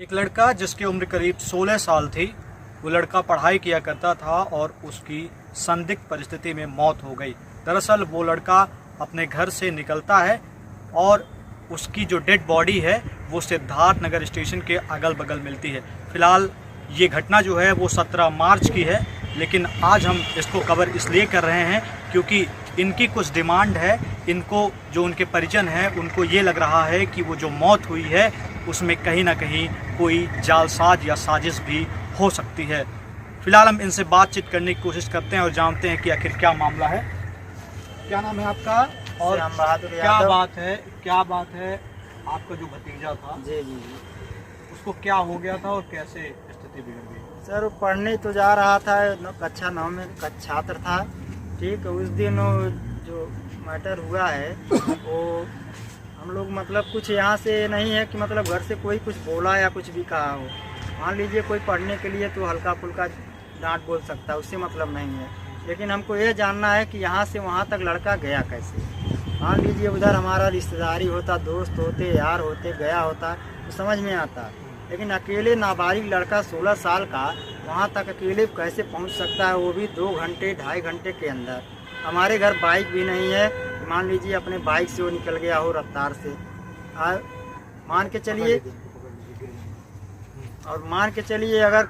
एक लड़का जिसकी उम्र करीब 16 साल थी, वो लड़का पढ़ाई किया करता था और उसकी संदिग्ध परिस्थिति में मौत हो गई। दरअसल वो लड़का अपने घर से निकलता है और उसकी जो डेड बॉडी है वो सिद्धार्थ नगर स्टेशन के अगल बगल मिलती है। फ़िलहाल ये घटना जो है वो 17 मार्च की है, लेकिन आज हम इसको कवर इसलिए कर रहे हैं क्योंकि इनकी कुछ डिमांड है। इनको जो उनके परिजन हैं उनको ये लग रहा है कि वो जो मौत हुई है उसमें कहीं ना कहीं कोई जालसाज या साजिश भी हो सकती है। फ़िलहाल हम इनसे बातचीत करने की कोशिश करते हैं और जानते हैं कि आखिर क्या मामला है। क्या नाम है आपका और क्या बात है आपका जो भतीजा था जी उसको क्या हो गया था और कैसे स्थिति बिगड़ गई? सर, वो पढ़ने तो जा रहा था, कक्षा 9 में छात्र था। ठीक, उस दिन वो जो मैटर हुआ है वो हम लोग मतलब कुछ यहाँ से नहीं है कि मतलब घर से कोई कुछ बोला या कुछ भी कहा हो। मान लीजिए कोई पढ़ने के लिए तो हल्का फुल्का डांट बोल सकता है, उससे मतलब नहीं है। लेकिन हमको ये जानना है कि यहाँ से वहाँ तक लड़का गया कैसे। मान लीजिए उधर हमारा रिश्तेदारी होता, दोस्त होते, यार होते, गया होता तो समझ में आता, लेकिन अकेले नाबालिग लड़का 16 साल का वहाँ तक अकेले कैसे पहुँच सकता है, वो भी 2 घंटे 2.5 घंटे के अंदर। हमारे घर बाइक भी नहीं है, मान लीजिए अपने बाइक से वो निकल गया हो रफ्तार से। मान के चलिए अगर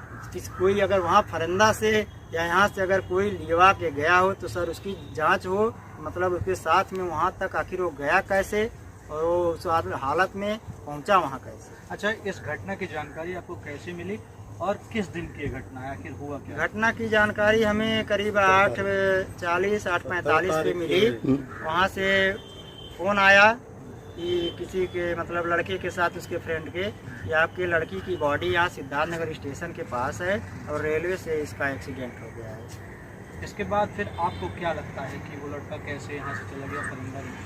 कोई अगर वहाँ फरिंदा से या यहाँ से अगर कोई लिवा के गया हो तो सर उसकी जांच हो, मतलब उसके साथ में वहाँ तक आखिर वो गया कैसे और वो उस हालत में पहुँचा वहाँ कैसे। अच्छा, इस घटना की जानकारी आपको कैसे मिली और किस दिन की घटना है, आखिर हुआ क्या? घटना की जानकारी हमें करीब 8:40 8:45 पे मिली। वहाँ से फ़ोन आया कि किसी के मतलब लड़के के साथ उसके फ्रेंड के या आपके लड़की की बॉडी यहाँ सिद्धार्थ नगर स्टेशन के पास है और रेलवे से इसका एक्सीडेंट हो गया है। इसके बाद फिर आपको क्या लगता है कि वो लड़का कैसे यहाँ से चला गया,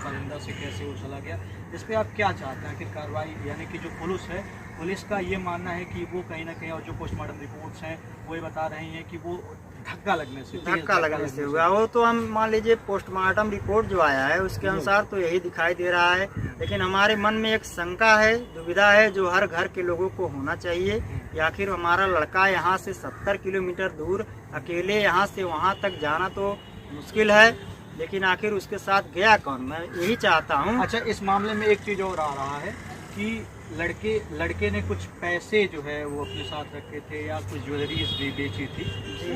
फरिंदा से कैसे वो चला गया? इस पर आप क्या चाहते हैं कि कार्रवाई, यानी कि जो पुलिस का ये मानना है कि वो कहीं ना कहीं, और जो पोस्टमार्टम रिपोर्ट्स हैं वो ये बता रही हैं कि वो धक्का लगने से हुआ। वो तो हम मान लीजिए पोस्टमार्टम रिपोर्ट जो आया है उसके अनुसार तो यही दिखाई दे रहा है, लेकिन हमारे मन में एक शंका है, दुविधा है जो हर घर के लोगों को होना चाहिए कि आखिर हमारा लड़का यहाँ से 70 किलोमीटर दूर अकेले यहाँ से वहाँ तक जाना तो मुश्किल है, लेकिन आखिर उसके साथ गया कौन, मैं यही चाहता हूँ। अच्छा, इस मामले में एक चीज़ और आ रहा है कि लड़के ने कुछ पैसे जो है वो अपने साथ रखे थे या कुछ ज्वेलरीज भी बेची थी,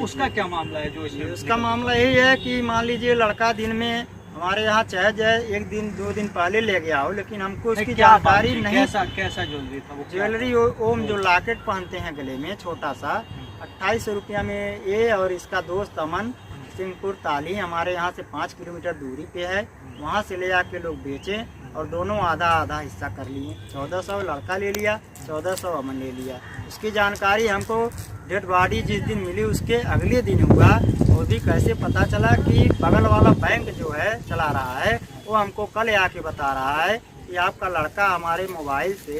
उसका क्या मामला है? जो इसमें उसका मामला यही है कि मान लीजिए लड़का दिन में हमारे यहाँ चाहे जाए 1 दिन 2 दिन पहले ले गया हो, लेकिन हमको उसकी जानकारी नहीं। कैसा ज्वेलरी था वो? ज्वेलरी ओम जो लॉकेट पहनते हैं गले में छोटा सा, 2800 रुपया में ये, और इसका दोस्त अमन सिंहपुर ताली हमारे यहाँ से 5 किलोमीटर दूरी पे है, वहाँ से ले आके लोग बेचे और दोनों आधा आधा हिस्सा कर लिए। 1400 लड़का ले लिया, 1400 अमन ले लिया। उसकी जानकारी हमको डेड बॉडी जिस दिन मिली उसके अगले दिन हुआ, वो भी कैसे पता चला कि बगल वाला बैंक जो है चला रहा है वो हमको कल आके बता रहा है कि आपका लड़का हमारे मोबाइल से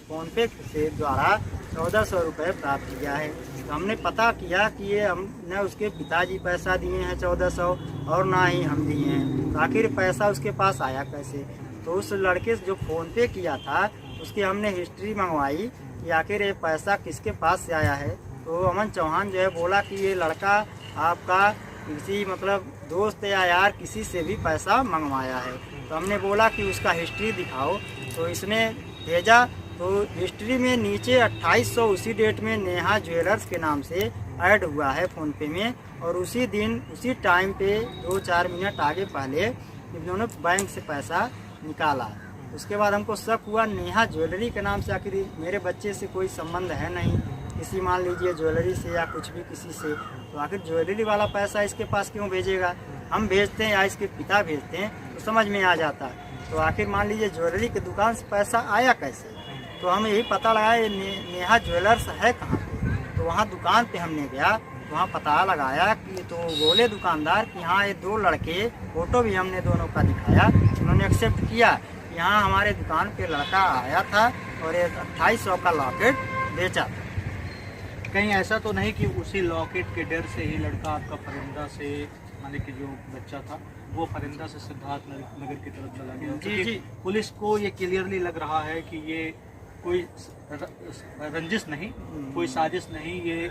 फ़ोनपे से द्वारा 1400 रुपये प्राप्त किया है। तो हमने पता किया कि ये हमने उसके पिताजी पैसा दिए हैं 1400 और ना ही हम दिए हैं, तो आखिर पैसा उसके पास आया कैसे। तो उस लड़के से जो फ़ोन पे किया था उसकी हमने हिस्ट्री मंगवाई कि आखिर ये पैसा किसके पास से आया है। तो अमन चौहान जो है बोला कि ये लड़का आपका किसी मतलब दोस्त या यार किसी से भी पैसा मंगवाया है। तो हमने बोला कि उसका हिस्ट्री दिखाओ, तो इसने भेजा। तो हिस्ट्री में नीचे 2800 उसी डेट में नेहा ज्वेलर्स के नाम से ऐड हुआ है फ़ोनपे में, और उसी दिन उसी टाइम पे 2-4 मिनट आगे पहले इन्होंने बैंक से पैसा निकाला। उसके बाद हमको शक हुआ नेहा ज्वेलरी के नाम से, आखिर मेरे बच्चे से कोई संबंध है नहीं किसी, मान लीजिए ज्वेलरी से या कुछ भी किसी से, तो आखिर ज्वेलरी वाला पैसा इसके पास क्यों भेजेगा? हम भेजते हैं या इसके पिता भेजते हैं तो समझ में आ जाता। तो आखिर मान लीजिए ज्वेलरी की दुकान से पैसा आया कैसे? तो हमें यही पता लगाया नेहा ज्वेलर्स है कहाँ पे। तो वहाँ दुकान पे हमने गया, वहाँ पता लगाया कि तो बोले दुकानदार कि हाँ ये 2 लड़के, फ़ोटो भी हमने दोनों का दिखाया, उन्होंने एक्सेप्ट किया। यहाँ हमारे दुकान पे लड़का आया था और ये 2800 का लॉकेट बेचा था। कहीं ऐसा तो नहीं कि उसी लॉकेट के डर से ही लड़का आपका फरिंदा से, माने कि जो बच्चा था वो फरिंदा से सिद्धार्थ नगर की तरफ चला गया? जी। पुलिस को ये क्लियरली लग रहा है कि ये कोई रंजिश नहीं, कोई साजिश नहीं, ये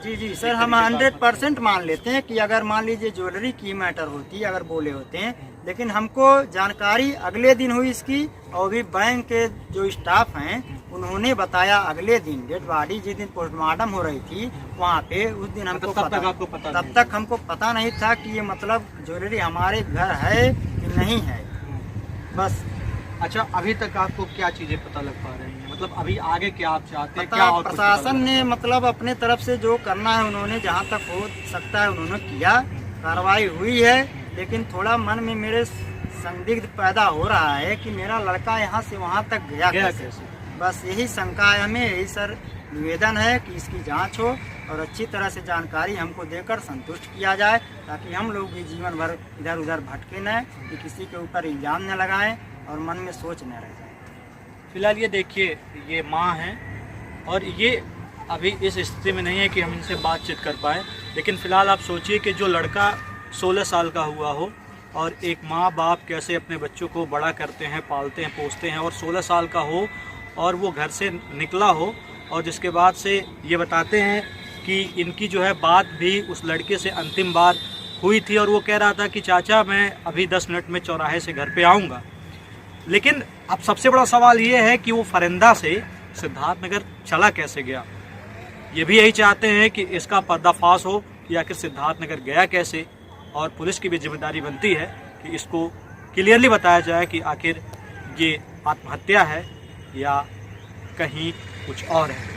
जी जी सर, हम 100% मान लेते हैं कि अगर मान लीजिए ज्वेलरी की मैटर होती अगर बोले होते हैं, लेकिन हमको जानकारी अगले दिन हुई इसकी, और भी बैंक के जो स्टाफ हैं उन्होंने बताया अगले दिन, डेड बॉडी जिस दिन पोस्टमार्टम हो रही थी वहाँ पे, उस दिन हमको तब तक हमको पता नहीं था कि ये मतलब ज्वेलरी हमारे घर है कि नहीं है। बस। अच्छा, अभी तक आपको क्या चीजें पता लग पा रही हैं, मतलब अभी आगे क्या आप चाहते हैं? क्या प्रशासन ने मतलब अपने तरफ से जो करना है उन्होंने जहाँ तक हो सकता है उन्होंने किया, कार्रवाई हुई है, लेकिन थोड़ा मन में मेरे संदिग्ध पैदा हो रहा है कि मेरा लड़का यहाँ से वहाँ तक गया कैसे? बस यही शंका है हमें, यही सर निवेदन है कि इसकी जांच हो और अच्छी तरह से जानकारी हमको देकर संतुष्ट किया जाए, ताकि हम लोग भी जीवन भर इधर उधर भटके न, कि किसी के ऊपर इल्ज़ाम न लगाएं और मन में सोच न रह जाए। फिलहाल ये देखिए, ये माँ हैं और ये अभी इस स्थिति में नहीं है कि हम इनसे बातचीत कर पाए, लेकिन फ़िलहाल आप सोचिए कि जो लड़का 16 साल का हुआ हो और एक माँ बाप कैसे अपने बच्चों को बड़ा करते हैं, पालते हैं, पोसते हैं, और 16 साल का हो और वो घर से निकला हो, और जिसके बाद से ये बताते हैं कि इनकी जो है बात भी उस लड़के से अंतिम बार हुई थी, और वो कह रहा था कि चाचा मैं अभी 10 मिनट में चौराहे से घर पे आऊँगा। लेकिन अब सबसे बड़ा सवाल ये है कि वो फरिंदा से सिद्धार्थनगर चला कैसे गया। ये भी यही चाहते हैं कि इसका पर्दाफाश हो कि आखिर सिद्धार्थनगर गया कैसे, और पुलिस की भी जिम्मेदारी बनती है कि इसको क्लियरली बताया जाए कि आखिर ये आत्महत्या है या कहीं कुछ और है।